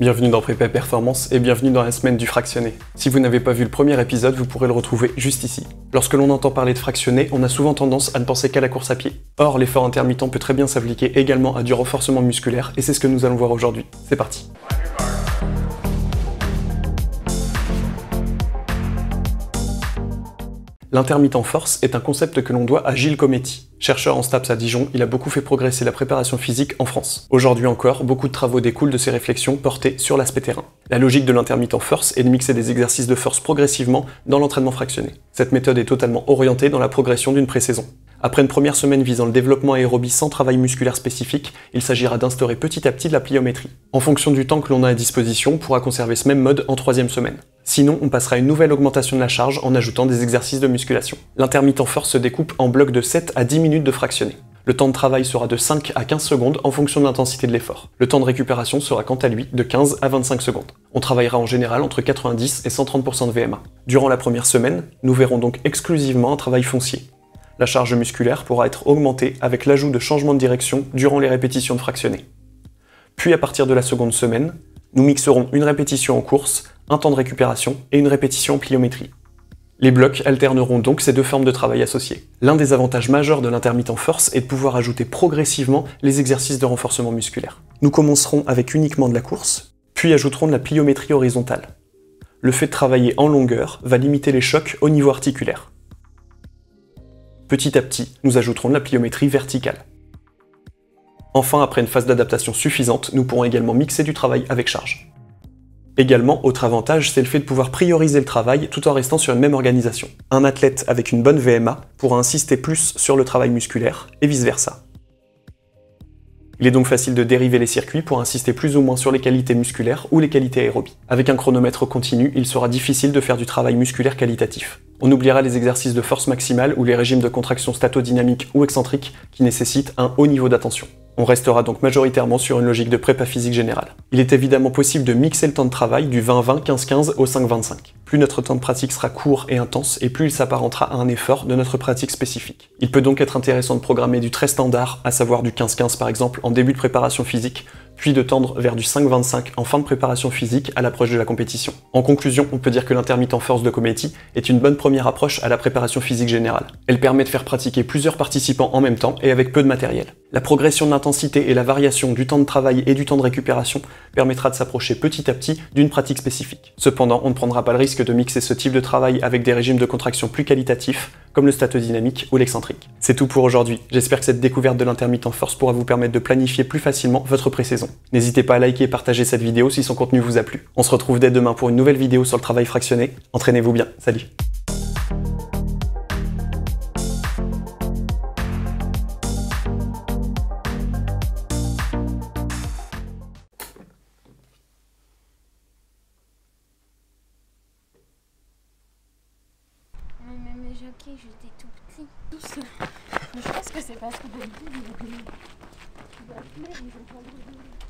Bienvenue dans Prépa Performance et bienvenue dans la semaine du fractionné. Si vous n'avez pas vu le premier épisode, vous pourrez le retrouver juste ici. Lorsque l'on entend parler de fractionné, on a souvent tendance à ne penser qu'à la course à pied. Or, l'effort intermittent peut très bien s'appliquer également à du renforcement musculaire et c'est ce que nous allons voir aujourd'hui. C'est parti. L'intermittent force est un concept que l'on doit à Gilles Cometti. Chercheur en STAPS à Dijon, il a beaucoup fait progresser la préparation physique en France. Aujourd'hui encore, beaucoup de travaux découlent de ses réflexions portées sur l'aspect terrain. La logique de l'intermittent force est de mixer des exercices de force progressivement dans l'entraînement fractionné. Cette méthode est totalement orientée dans la progression d'une pré-saison. Après une première semaine visant le développement aérobie sans travail musculaire spécifique, il s'agira d'instaurer petit à petit de la pliométrie. En fonction du temps que l'on a à disposition, on pourra conserver ce même mode en troisième semaine. Sinon, on passera à une nouvelle augmentation de la charge en ajoutant des exercices de musculation. L'intermittent force se découpe en blocs de 7 à 10 minutes de fractionné. Le temps de travail sera de 5 à 15 secondes en fonction de l'intensité de l'effort. Le temps de récupération sera quant à lui de 15 à 25 secondes. On travaillera en général entre 90 et 130% de VMA. Durant la première semaine, nous verrons donc exclusivement un travail foncier. La charge musculaire pourra être augmentée avec l'ajout de changements de direction durant les répétitions de fractionné. Puis à partir de la seconde semaine, nous mixerons une répétition en course, un temps de récupération et une répétition en pliométrie. Les blocs alterneront donc ces deux formes de travail associées. L'un des avantages majeurs de l'intermittent force est de pouvoir ajouter progressivement les exercices de renforcement musculaire. Nous commencerons avec uniquement de la course, puis ajouterons de la pliométrie horizontale. Le fait de travailler en longueur va limiter les chocs au niveau articulaire. Petit à petit, nous ajouterons de la pliométrie verticale. Enfin, après une phase d'adaptation suffisante, nous pourrons également mixer du travail avec charge. Également, autre avantage, c'est le fait de pouvoir prioriser le travail tout en restant sur une même organisation. Un athlète avec une bonne VMA pourra insister plus sur le travail musculaire, et vice-versa. Il est donc facile de dériver les circuits pour insister plus ou moins sur les qualités musculaires ou les qualités aérobies. Avec un chronomètre continu, il sera difficile de faire du travail musculaire qualitatif. On oubliera les exercices de force maximale ou les régimes de contraction statodynamique ou excentrique qui nécessitent un haut niveau d'attention. On restera donc majoritairement sur une logique de prépa physique générale. Il est évidemment possible de mixer le temps de travail du 20-20, 15-15 au 5-25. Plus notre temps de pratique sera court et intense, et plus il s'apparentera à un effort de notre pratique spécifique. Il peut donc être intéressant de programmer du très standard, à savoir du 15-15 par exemple, en début de préparation physique, puis de tendre vers du 5-25 en fin de préparation physique à l'approche de la compétition. En conclusion, on peut dire que l'intermittent force de Cometti est une bonne première approche à la préparation physique générale. Elle permet de faire pratiquer plusieurs participants en même temps et avec peu de matériel. La progression de l'intensité et la variation du temps de travail et du temps de récupération permettra de s'approcher petit à petit d'une pratique spécifique. Cependant, on ne prendra pas le risque de mixer ce type de travail avec des régimes de contraction plus qualitatifs, comme le statodynamique ou l'excentrique. C'est tout pour aujourd'hui. J'espère que cette découverte de l'intermittent force pourra vous permettre de planifier plus facilement votre pré-saison. N'hésitez pas à liker et partager cette vidéo si son contenu vous a plu. On se retrouve dès demain pour une nouvelle vidéo sur le travail fractionné. Entraînez-vous bien. Salut! Mais Jackie, j'étais tout petit. Mais je pense que c'est parce que d'habitude, il va appeler, ils vont prendre